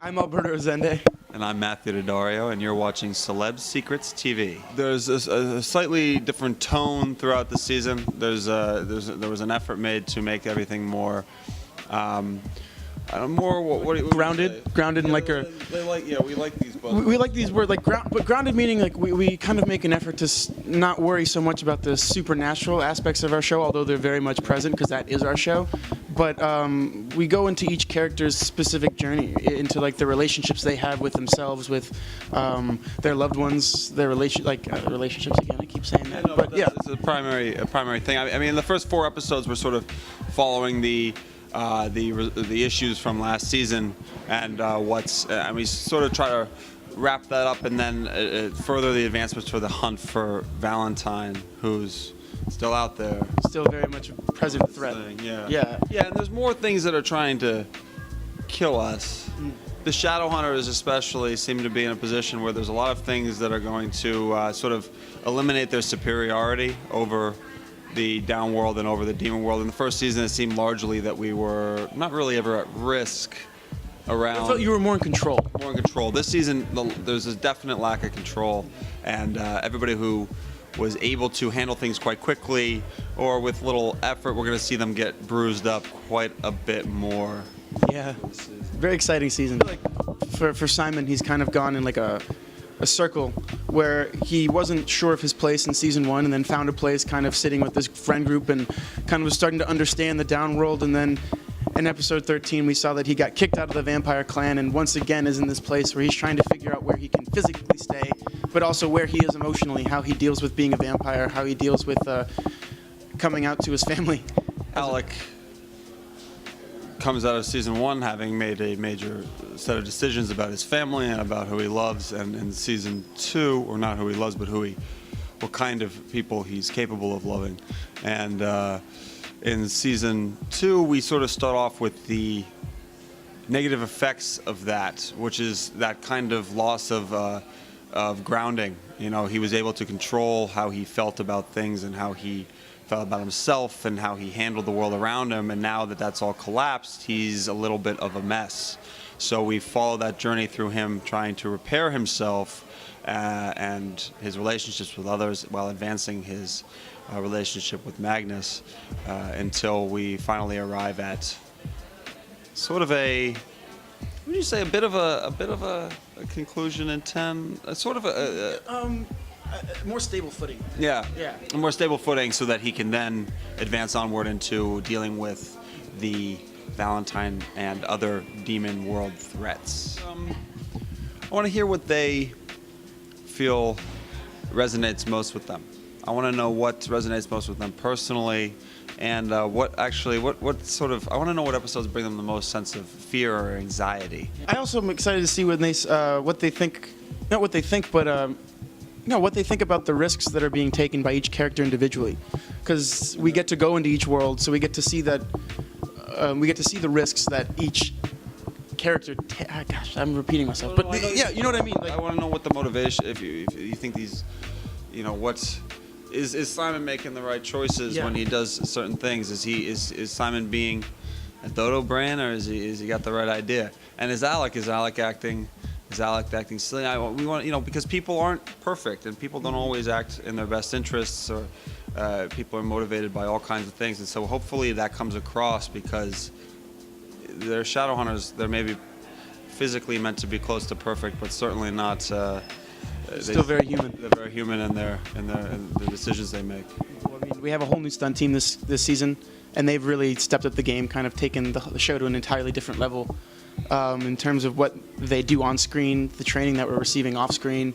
I'm Alberto Rosende. And I'm Matthew Daddario, and you're watching Celeb Secrets TV. There's a slightly different tone throughout the season. There was an effort made to make everything more, what Grounded in like a. We like these buzzwords. We like these words, like but grounded meaning like we kind of make an effort to not worry so much about the supernatural aspects of our show, although they're very much present because that is our show. But we go into each character's specific journey, into like the relationships they have with themselves, with their loved ones, their relationships. Again, I keep saying that. But yeah, it's a primary thing. I mean, the first 4 episodes were sort of following the issues from last season, and we sort of try to wrap that up, and then further the advancements for the hunt for Valentine, who's still out there, still very much a present threat. Yeah. And there's more things that are trying to kill us. The Shadowhunters especially seem to be in a position where there's a lot of things that are going to sort of eliminate their superiority over the downworld and over the demon world. In the first season, it seemed largely that we were not really ever at risk around. I thought you were more in control. More in control. This season, there's a definite lack of control, and everybody who was able to handle things quite quickly or with little effort, we're going to see them get bruised up quite a bit more. Yeah, very exciting season. For Simon, he's kind of gone in like a circle where he wasn't sure of his place in season 1, and then found a place kind of sitting with this friend group and kind of was starting to understand the downworld. And then in episode 13, we saw that he got kicked out of the vampire clan, and once again is in this place where he's trying to figure out where he can physically stay, but also where he is emotionally, how he deals with being a vampire, how he deals with coming out to his family. Alec comes out of season 1 having made a major set of decisions about his family and about who he loves, and in season 2, or not who he loves, but what kind of people he's capable of loving. And in season 2, we sort of start off with the negative effects of that, which is that kind of loss of grounding. You know, he was able to control how he felt about things and how he felt about himself and how he handled the world around him, and now that that's all collapsed, he's a little bit of a mess. So we follow that journey through him trying to repair himself and his relationships with others while advancing his relationship with Magnus until we finally arrive at sort of a bit of a conclusion in 10, sort of a more stable footing. Yeah, a more stable footing, so that he can then advance onward into dealing with the Valentine and other demon world threats. I want to hear what they feel resonates most with them. I want to know what resonates most with them personally, and I want to know what episodes bring them the most sense of fear or anxiety. I also am excited to see what they think about the risks that are being taken by each character individually, because we get to go into each world, so we get to see that the risks that each character. Gosh, I'm repeating myself, but yeah, you know what I mean. I want to know what the motivation. If you think these, is Simon making the right choices when he does certain things? Is Simon being a dodo brain, or is he got the right idea? And is Alec acting silly? We want, because people aren't perfect, and people don't always act in their best interests, or people are motivated by all kinds of things, and so hopefully that comes across, because they're Shadowhunters. They're maybe physically meant to be close to perfect, but certainly not. Still very human. They're very human in the decisions they make. Well, I mean, we have a whole new stunt team this season, and they've really stepped up the game, kind of taken the show to an entirely different level. In terms of what they do on screen, the training that we're receiving off screen.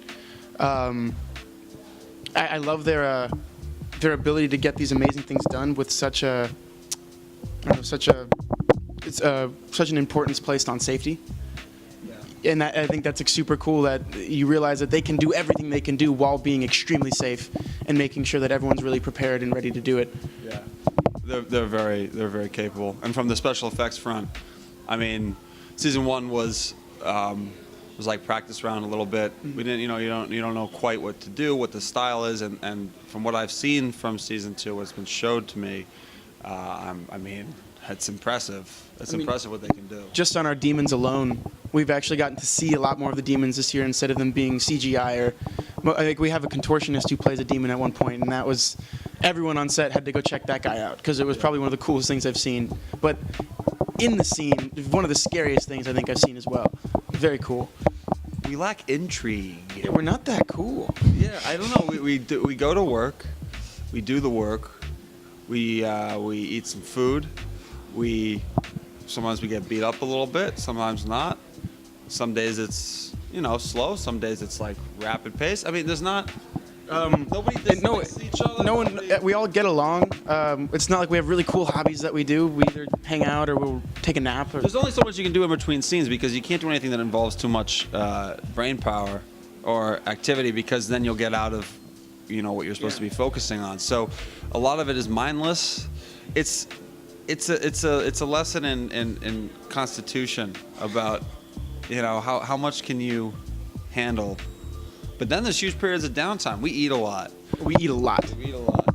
I love their ability to get these amazing things done with such an importance placed on safety. Yeah. And I think that's super cool that you realize that they can do everything they can do while being extremely safe and making sure that everyone's really prepared and ready to do it. Yeah, they're very capable. And from the special effects front, I mean, season 1 was like practice round a little bit. We didn't, you don't know quite what to do, what the style is, and from what I've seen from season 2, what's been showed to me, I mean, It's impressive. It's I mean, impressive what they can do. Just on our demons alone, we've actually gotten to see a lot more of the demons this year instead of them being CGI. Or I think we have a contortionist who plays a demon at one point, and that was everyone on set had to go check that guy out because it was probably one of the coolest things I've seen. But in the scene, one of the scariest things I think I've seen as well. Very cool. We lack intrigue. Yeah, we're not that cool. Yeah, I don't know. We go to work, we do the work, we eat some food, sometimes we get beat up a little bit, sometimes not. Some days it's slow, some days it's like rapid pace. I mean, there's not. Nobody dislikes each other. No one. We all get along. It's not like we have really cool hobbies that we do. We either hang out or we'll take a nap. Or, There's only so much you can do in between scenes because you can't do anything that involves too much brain power or activity because then you'll get out of what you're supposed to be focusing on. So a lot of it is mindless. It's a lesson in constitution about how much can you handle. But then there's huge periods of downtime. We eat a lot. we eat a lot. We eat a lot.